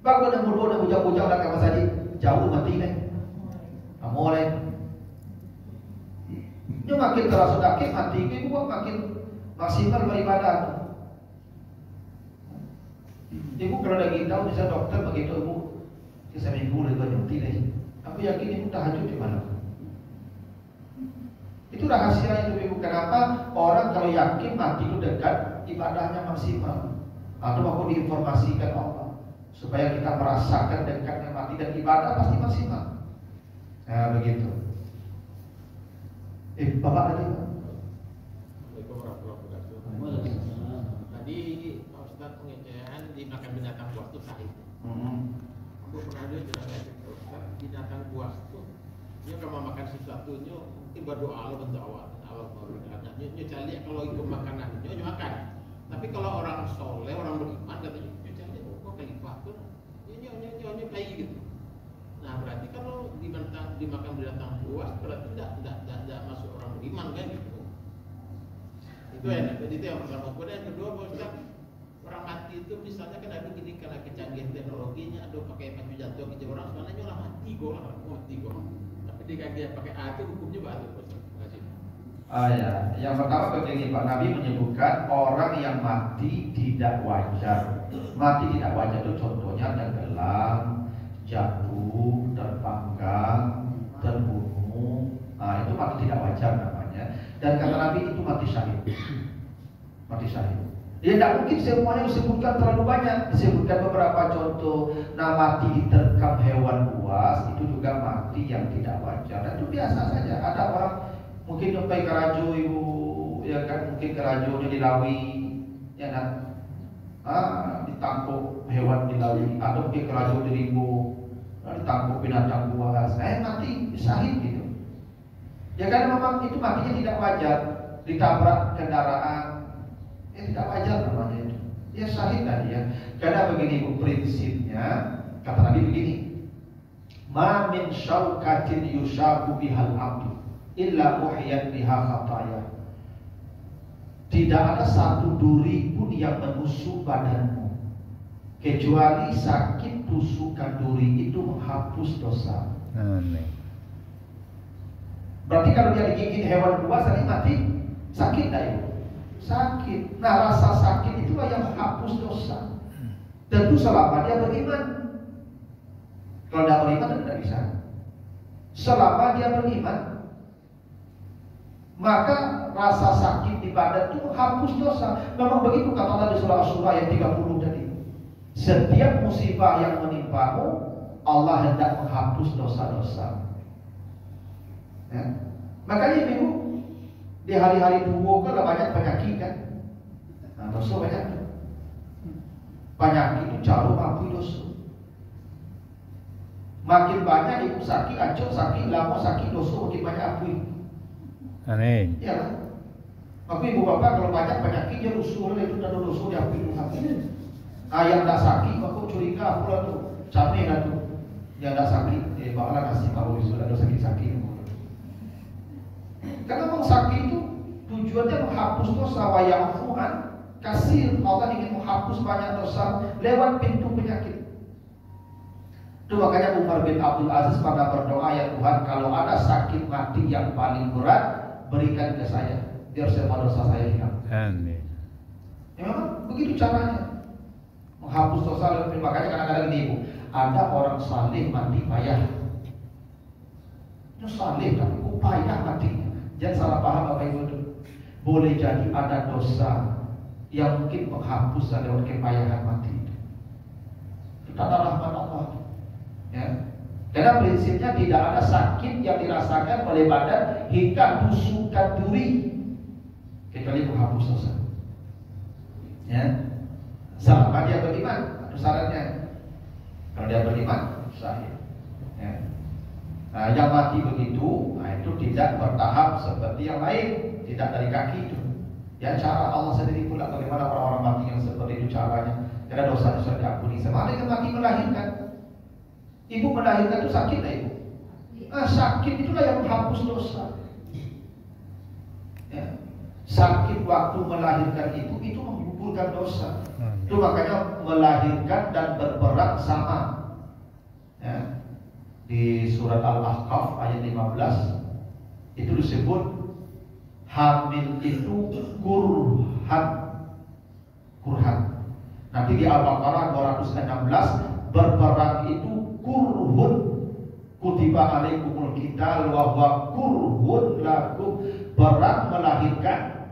Bagus dan mudah dan bujang-bujang nak ke masjid jauh mati kan. Amore. Dia makin terasa yakin mati ke buat makin maksimal beribadah. Ibu kalau lagi tahu bisa dokter begitu ibu saya minggu lagi nyuti deh. Aku yakin ibu tahajud di malam. Itu rahasia itu ibu. Kenapa orang kalau yakin mati itu dekat ibadahnya maksimal. Atau aku diinformasikan Allah supaya kita merasakan dekatnya mati dan ibadah pasti maksimal. Nah begitu. Bapak tadi. Tadi Pak Ustadz pengertian dimakan binatang buas itu sahih. Aku pernah ada jelaskan Pak Ustadz, binatang buas itu dia kalau makan sesuatunya itu berdoa Allah bentuk Allah memberikannya. Dia cari kalau itu makanan dia makan. Tapi kalau orang soleh, orang beriman katanya dia cari kok kelipah tuh. Ini kayak gitu. Nah berarti kalau dimakan binatang buas berarti tidak masuk orang beriman kan gitu. Itu yang pertama. Kemudian yang kedua Pak Ustaz, orang mati itu misalnya kan ada gini karena kecanggihan teknologinya, ada pakai pacu jantung gitu orang sebenarnya orang mati kok. Tapi dikagih pakai A itu hukumnya baru Pak Ustaz. Terima kasih. Ya, yang pertama begini Pak, Nabi menyebutkan orang yang mati tidak wajar. Mati tidak wajar itu contohnya tenggelam, jatuh, terpanggang, terbunuh. Itu mati tidak wajar namanya. Dan kata Nabi itu mati syahid. Mati syahid. Ya tidak mungkin semuanya disebutkan terlalu banyak. Disebutkan beberapa contoh. Nah mati diterkam hewan buas itu juga mati yang tidak wajar. Dan itu biasa saja. Ada orang mungkin sampai kerajo ibu, ya kan mungkin kerajonya dilawi, ya kan? Ditampuk hewan dilawi. Atau mungkin kerajo diribu, ditampuk binatang buas. Mati syahid gitu. Ya karena memang itu matinya tidak wajar, ditabrak kendaraan, tidak wajar namanya itu. Ya syahid tadi ya. Karena begini bu prinsipnya, kata Nabi begini, Ma min syaukatin yushaku bihal abdu illa muhiyat biha khataya. Tidak ada satu duri pun yang menusuk badanmu kecuali sakit tusukan duri itu menghapus dosa. Amin. Berarti kalau dia digigit hewan buas tadi mati, sakit tak itu? Sakit. Nah, rasa sakit itulah yang menghapus dosa. Tentu selama dia beriman. Kalau tidak beriman tidak bisa. Selama dia beriman, maka rasa sakit di badan itu menghapus dosa. Memang begitu kata Allah di surah Asy-Syura ayat 30 tadi. Setiap musibah yang menimpamu, Allah hendak menghapus dosa-dosa. Ya. Makanya ibu di hari-hari tua kan banyak penyakit kan. Nah, dosa banyak tuh. Penyakit itu jauh mampu dosa. Makin banyak ibu sakit, acur sakit, lama sakit, dosa makin banyak apui. Amin. Ya lah. Maka ibu bapak kalau banyak penyakit dia usul itu dan dosa diapui hati. Yang tak sakit maka curiga pula tuh, capek dah tuh. Yang tak sakit, bawalah kasih tahu sudah ada sakit-sakit. Karena memang sakit itu tujuannya menghapus dosa wa ya'fu'an kasir. Allah ingin menghapus banyak dosa lewat pintu penyakit. Itu makanya Umar bin Abdul Aziz pada berdoa, ya Tuhan, kalau ada sakit mati yang paling berat, berikan ke saya biar semua dosa saya hilang. Amin. Ya memang begitu caranya menghapus dosa lewat pintu. Makanya kadang-kadang ini ibu, ada orang saleh mati payah. Itu saleh tapi kok payah matinya. Jangan salah paham Bapak Ibu itu. Boleh jadi ada dosa yang mungkin menghapus lewat kepayahan mati itu. Itu ada rahmat Allah. Ya. Karena prinsipnya tidak ada sakit yang dirasakan oleh badan hingga tusukan duri kecuali menghapus dosa. Ya. Selama dia beriman, itu syaratnya. Kalau dia beriman, sahih. Ya. Nah, yang mati begitu, nah itu tidak bertahap seperti yang lain, tidak dari kaki itu. Ya, cara Allah sendiri pula bagaimana orang-orang mati yang seperti itu caranya. Karena dosa sudah diampuni. Sama dengan mati melahirkan. Ibu melahirkan itu sakit lah ibu. Nah, sakit itulah yang menghapus dosa. Ya. Sakit waktu melahirkan itu menggugurkan dosa. Itu makanya melahirkan dan berperang sama. Ya. Di surat Al-Ahqaf ayat 15 itu disebut hamil itu kurhan. Nanti di Al-Baqarah 216 berperang itu kurhun. Kutiba alaikumul qital wa huwa kurhun lakum. Perang melahirkan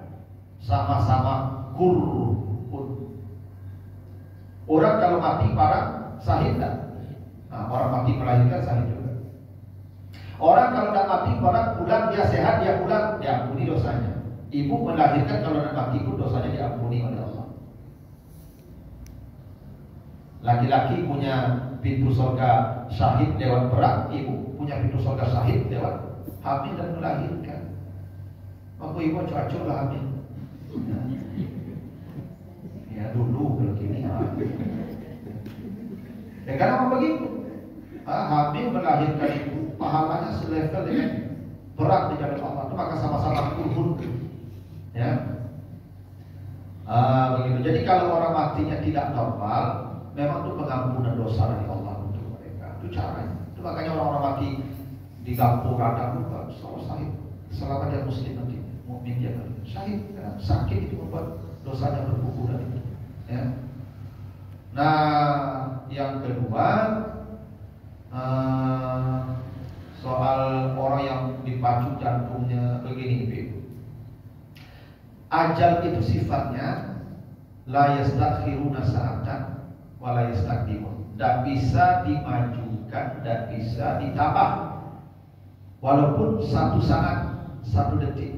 sama-sama kurhun. Orang kalau mati parang sahid tak? Nah, orang mati melahirkan sahih juga. Orang kalau tidak mati, orang pulang dia sehat, dia pulang, diampuni dosanya. Ibu melahirkan kalau tidak mati pun dosanya diampuni oleh Allah. Laki-laki punya pintu surga syahid lewat perang, ibu punya pintu surga syahid lewat hamil dan melahirkan. Maka ibu cocok lah hamil. Ya dulu kalau kini. Ya karena begitu. Hamil melahirkan itu pahalanya selevel dengan berat di jalan Allah. Itu maka sama-sama kurhun. Ya. Begitu. Jadi kalau orang matinya tidak normal, memang itu pengampunan dosa dari Allah untuk mereka. Itu caranya. Itu makanya orang-orang mati di kampung radang itu selalu sahid. Selama dia muslim nanti, mukmin dia nanti sahid. Karena sakit itu membuat dosanya bergugur dan itu. Ya. Nah, yang kedua soal orang yang dipacu jantungnya begini, Ibu. Ajal itu sifatnya la yastakhiruna sa'atan wa la yastaqdimun. Dan bisa dimajukan dan bisa ditambah walaupun satu saat, satu detik.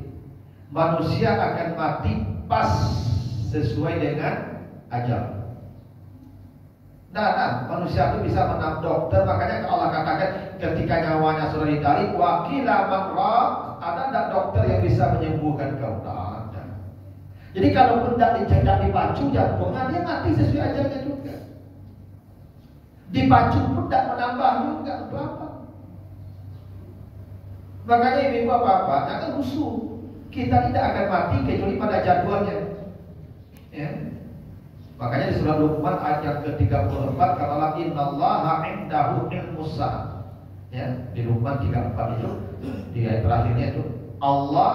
Manusia akan mati pas sesuai dengan ajal. Nah, manusia itu bisa menang dokter. Makanya Allah katakan ketika nyawanya sudah ditarik, wakila makroh, ada tak dokter yang bisa menyembuhkan kau? Tak ada. Jadi kalau pun tidak dipacu jantungnya, dia mati sesuai ajalnya juga. Dipacu pun tidak menambah juga untuk apa? Makanya ibu apa-apa jangan rusuh. Kita tidak akan mati kecuali pada jadwalnya. Ya. Makanya di surah Luqman ayat yang ke-34 katalah innallaha indahu ilmus saah. Ya, di Luqman 34 itu di ayat terakhirnya itu Allah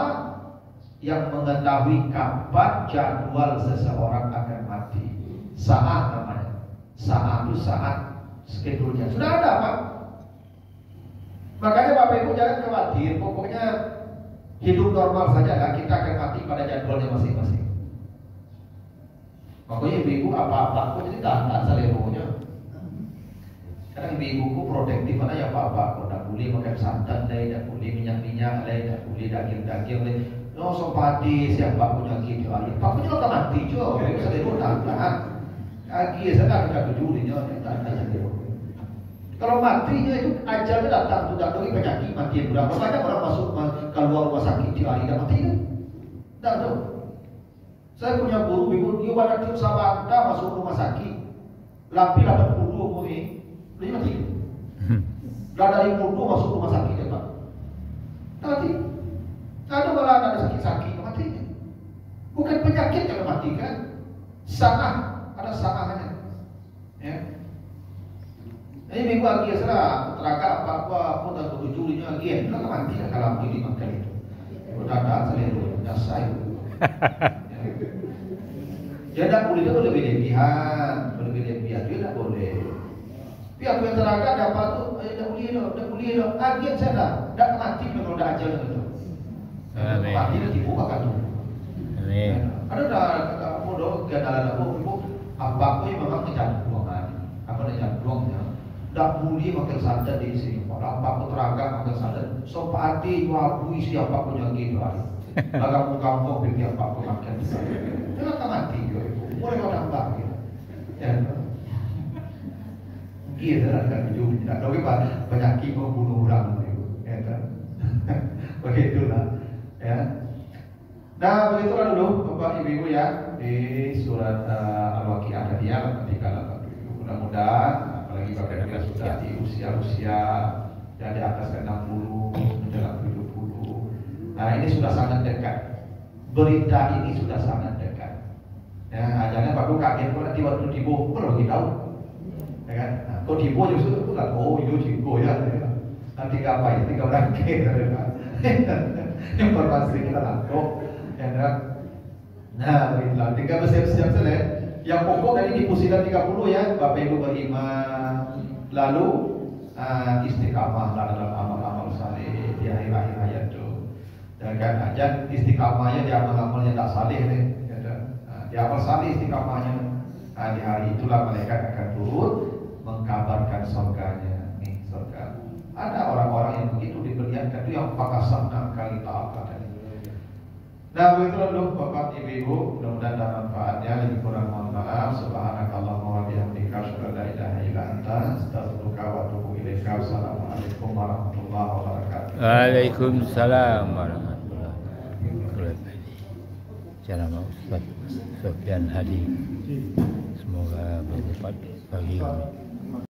yang mengetahui kapan jadwal seseorang akan mati. Saat namanya. Saat itu saat schedule-nya. Sudah ada Pak. Makanya Bapak Ibu jangan khawatir. Pokoknya hidup normal saja lah. Kita akan mati pada jadwalnya masing-masing. Makanya ibu-ibu apa-apa aku jadi tahan saleronya. Kadang ibu-ibuku protektif mana ya apa-apa. Aku tak boleh makan santan deh, tak boleh minyak-minyak deh, tak boleh daging-daging deh. No sopati siapa punya gitu aja. Pak punya orang mati jo. Ibu salero tahan. Lagi saya tak peduli nya tahan salero. Kalau matinya itu ajalnya datang sudah dari penyakit mati berapa banyak orang masuk keluar rumah sakit di hari mati kan? Tak tahu. Saya punya guru ibu dia pada tim Sabanda masuk rumah sakit. Lampi 80 ini, dia mati. Dah dari mudu masuk rumah sakit ya Pak. Mati. Ada malah ada sakit-sakit mati. Bukan penyakit yang mati kan? Sanah, ada sanahnya. Ya. Ini minggu lagi serah teraka apa pun dan tujuannya lagi. Kalau mati kalau ini makan itu. Udah ada selalu dasar. Dia tak boleh itu berlebihan, dia tak boleh. Tapi aku yang terangkan dapat tu, tak boleh loh. Agen saya dah mati kalau dah ajar itu. Mati dah tipu makan tu. Ada dah bodoh kedalam aku apa yang memang kecanduan kan? Apa yang kecanduannya? Tak boleh makan santan di sini. Kalau apa aku terangkan makan santan, so pati aku siapa pun yang gitu hari. Kalau kamu pikir apa aku makan santan. Jangan tak mati juga itu. Boleh orang tak gitu. Ya. Gitu lah kan hidup. Tak tahu apa penyakit membunuh orang itu. Ya kan. Begitulah. Ya. Nah begitulah dulu Bapak Ibu ya di surat Al-Waqiah tadi ya ketika 87. Mudah-mudahan apalagi Bapak Ibu sudah di usia-usia yang di atas 60 menjelang 70. Nah ini sudah sangat dekat. Berita ini sudah sangat dekat. Ya, ajarnya baru kaget kalau nanti waktu tibo perlu kita tahu, ya kan? Nah, kalau tibo justru itu kan, oh itu tibo ya, nanti ngapain? Tinggal rangkai, informasi kita langsung, ya kan? Nah, begitulah. Tinggal bersiap-siap saja. Yang pokok dari di pusilan 30 ya, Bapak Ibu beriman, lalu istiqamah dalam amal-amal saleh di akhir-akhir hayat itu. Dan kan aja istiqamahnya di amal-amal yang tak saleh nih. Di amal saleh istiqamahnya. Nah, di hari itulah malaikat akan turun mengkabarkan surganya. Nih surga. Ada orang-orang yang begitu diperlihatkan itu yang fakasabna kali ta'ala tadi. Nah begitulah dulu Bapak Ibu, mudah-mudahan ada manfaatnya. Lebih kurang mohon maaf. Subhanakallahumma wa bihamdika asyhadu an la ilaha illa anta astaghfiruka wa atubu ilaika. Wassalamualaikum warahmatullahi wabarakatuh. Waalaikumsalam warahmatullahi wabarakatuh. Ceramah Ustaz Sofyan Hadi. Semoga bermanfaat bagi kami.